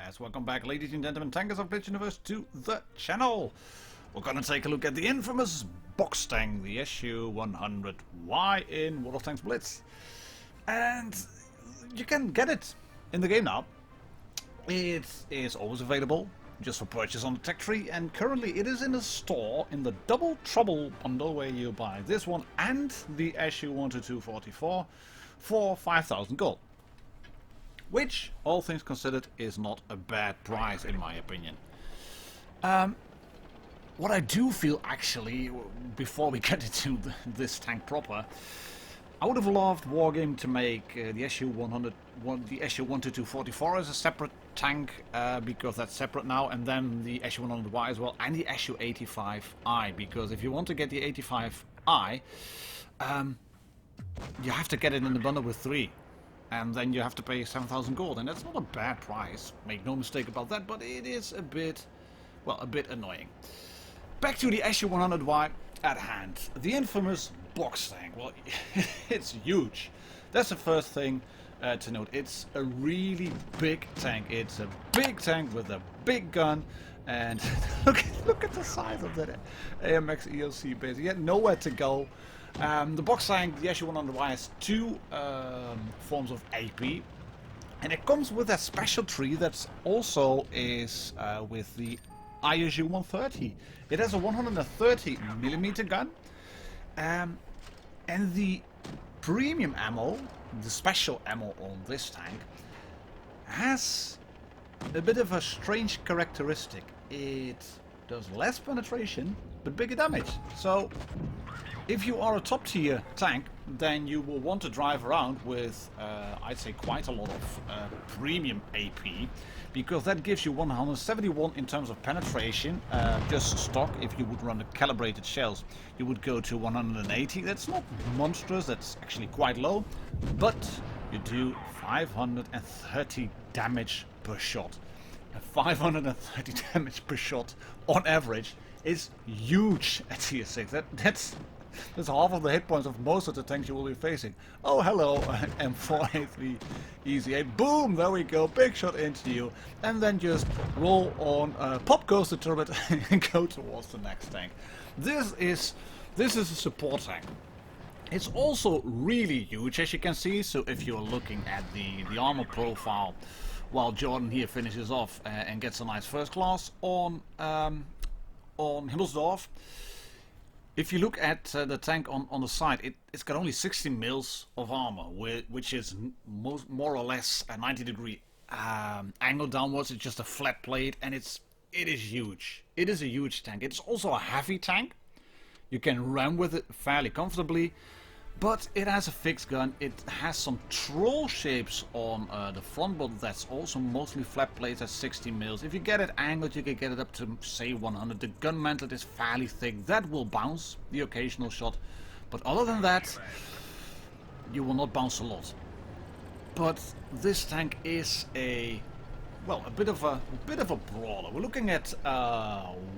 Yes, welcome back, ladies and gentlemen, tankers of Blitz Universe, to the channel. We're gonna take a look at the infamous box tank, the SU-100Y in World of Tanks Blitz. And you can get it in the game now. It is always available, just for purchase on the tech tree, and currently it is in a store in the Double Trouble bundle, where you buy this one and the SU-100Y for 5,000 gold. Which, all things considered, is not a bad price in my opinion. What I do feel, actually, before we get into this tank proper, I would have loved Wargame to make the SU-100Y as a separate tank, because that's separate now, and then the SU-100Y as well, and the SU-85I, because if you want to get the 85I, you have to get it in the bundle with 3. And then you have to pay 7,000 gold, and that's not a bad price, make no mistake about that, but it is a bit, well, a bit annoying. Back to the SU-100Y at hand, the infamous box tank. Well, it's huge. That's the first thing to note. It's a really big tank. It's a big tank with a big gun, and look at the size of that AMX EOC base. You had nowhere to go. The box tank, the SU-100Y, has 2 forms of AP, and it comes with a special tree that also is with the ISU-130. It has a 130mm gun, and the premium ammo, the special ammo on this tank, has a bit of a strange characteristic. It does less penetration, but bigger damage. So if you are a top tier tank, then you will want to drive around with, I'd say, quite a lot of premium AP, because that gives you 171 in terms of penetration, just stock. If you would run the calibrated shells, you would go to 180. That's not monstrous, that's actually quite low, but you do 530 damage per shot. And 530 damage per shot on average is huge at tier 6. That's half of the hit points of most of the tanks you will be facing. Oh, hello, M4A3 Easy 8. Boom, there we go, big shot into you. And then just roll on, pop goes the turret and go towards the next tank. This is a support tank. It's also really huge, as you can see. So if you're looking at the armor profile, while Jordan here finishes off and gets a nice first class on Himmelsdorf. If you look at the tank on the side, it's got only 60 mils of armor, which is more or less a 90-degree angle downwards. It's just a flat plate, and it is huge. It is a huge tank. It's also a heavy tank. You can run with it fairly comfortably, but it has a fixed gun. It has some troll shapes on the front, but that's also mostly flat plates at 60 mils. If you get it angled, you can get it up to, say, 100. The gun mantlet is fairly thick. That will bounce the occasional shot, but other than that, you will not bounce a lot. But this tank is a bit of a brawler. We're looking at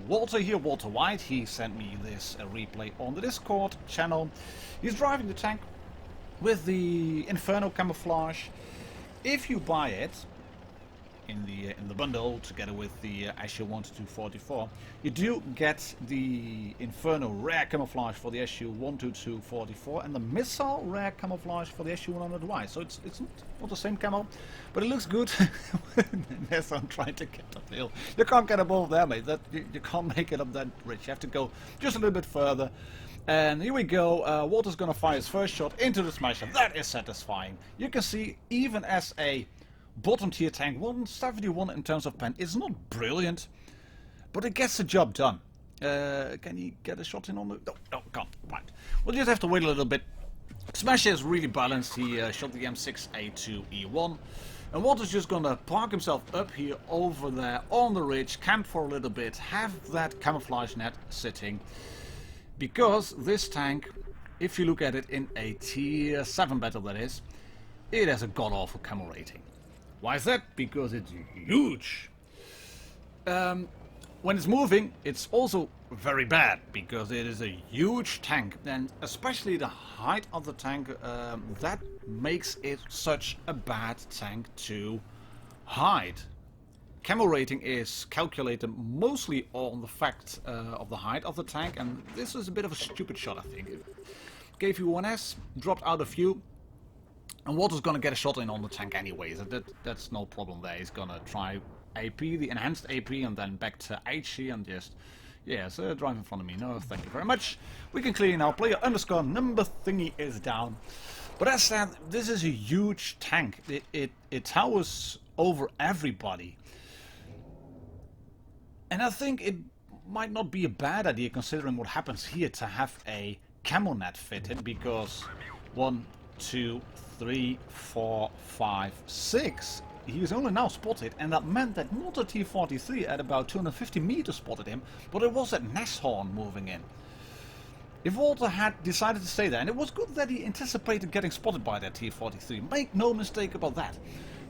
Walter here, Walter White. He sent me this replay on the Discord channel. He's driving the tank with the Inferno Camouflage. If you buy it in the bundle together with the SU-100Y, you do get the Inferno Rare Camouflage for the SU-100Y and the Missile Rare Camouflage for the SU-100Y. So it's not the same camo, but it looks good. Yes, I'm trying to get up the hill. You can't get above there, mate. You can't make it up that ridge. You have to go just a little bit further. And here we go. Walter's gonna fire his first shot into the smasher. That is satisfying. You can see, even as a bottom tier tank, 171 in terms of pen is not brilliant, but it gets the job done. Can he get a shot in on the... No, can't. Right. We'll just have to wait a little bit. Smasher is really balanced. He shot the M6A2E1. And Walter's just gonna park himself up here over there on the ridge, camp for a little bit, have that camouflage net sitting. Because this tank, if you look at it in a tier 7 battle, that is, it has a god-awful camo rating. Why is that? Because it's huge. When it's moving, it's also very bad, because it is a huge tank, and especially the height of the tank, that makes it such a bad tank to hide. camo rating is calculated mostly on the fact of the height of the tank, and this is a bit of a stupid shot, I think. It gave you 1S, dropped out a few, and WoT's gonna get a shot in on the tank anyways. That's no problem there. He's gonna try AP, the enhanced AP, and then back to HE and just... Yes, drive in front of me. No, thank you very much. We can clear now. Player underscore number thingy is down. But as said, this is a huge tank. It towers over everybody. And I think it might not be a bad idea, considering what happens here, to have a camo net fitted, because 1, 2, 3, 4, 5, 6. He is only now spotted, and that meant that not a T-43 at about 250 meters spotted him, but it was that Nashorn moving in. If WoT had decided to stay there, and it was good that he anticipated getting spotted by that T-43, make no mistake about that.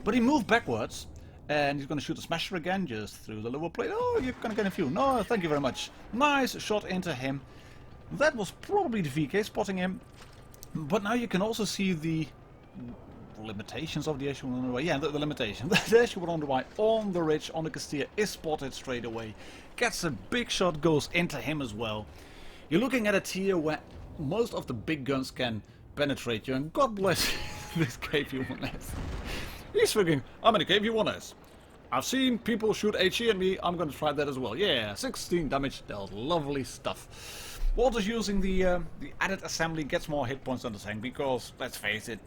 But he moved backwards, and he's going to shoot a smasher again, just through the lower plate. Oh, you're going to get a few. No, thank you very much. Nice shot into him. That was probably the VK spotting him. But now you can also see the limitations of the SU-100Y. Yeah, the limitation. The SU-100Y on the ridge, on the Castilla, is spotted straight away. Gets a big shot, goes into him as well. You're looking at a tier where most of the big guns can penetrate you, and God bless this KV-1S. He's thinking, I'm in a KV-1S. I've seen people shoot HE at me, I'm going to try that as well. Yeah, 16 damage dealt, lovely stuff. WoT is using the added assembly, gets more hit points on the tank, because, let's face it,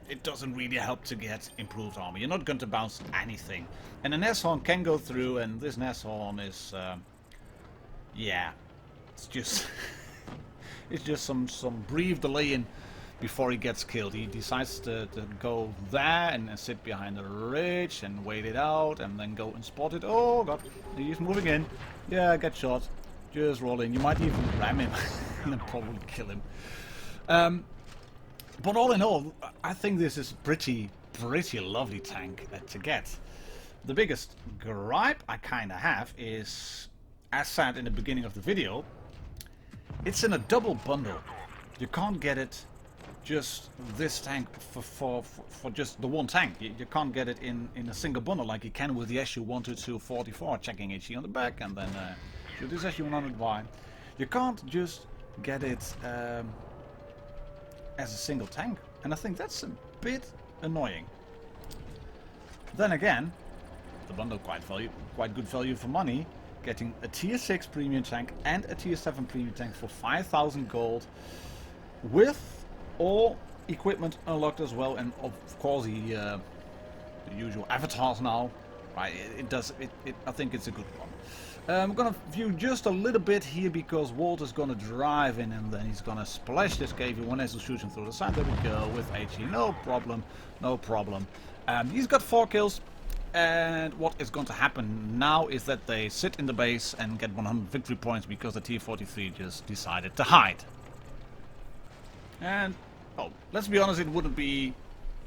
it doesn't really help to get improved armor. You're not going to bounce anything. And a Nashorn can go through, and this Nashorn is, yeah, it's just, it's just some brief delay in before he gets killed. He decides to go there and sit behind the ridge and wait it out, and then go and spot it. Oh god, he's moving in. Yeah, get shot. Just roll in. You might even ram him and then probably kill him. But all in all, I think this is pretty lovely tank to get. The biggest gripe I kinda have is, as said in the beginning of the video, it's in a double bundle. You can't get it just this tank for just the one tank. You can't get it in a single bundle like you can with the SU-100Y, checking HE on the back, and then shoot this SU-100Y. You can't just get it as a single tank, and I think that's a bit annoying. Then again, the bundle quite good value for money, getting a tier 6 premium tank and a tier 7 premium tank for 5,000 gold, with all equipment unlocked as well, and of course the usual avatars now. Right, I think it's a good one. I'm gonna view just a little bit here, because WoT is gonna drive in, and then he's gonna splash this KV-1S and shoot him through the side. There we go, with HE, no problem, no problem. He's got 4 kills, and what is going to happen now is that they sit in the base and get 100 victory points, because the T-43 just decided to hide. And, oh, let's be honest, it wouldn't be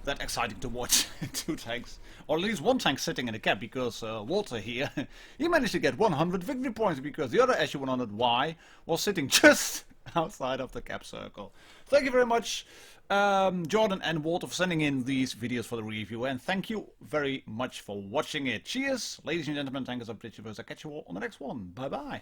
that exciting to watch 2 tanks, or at least 1 tank sitting in a cap, because WoT here, he managed to get 100 victory points, because the other SU-100Y was sitting just outside of the cap circle. Thank you very much, Jordan and WoT, for sending in these videos for the review, and thank you very much for watching it. Cheers, ladies and gentlemen, tankers of Blitz. I'll catch you all on the next one. Bye bye.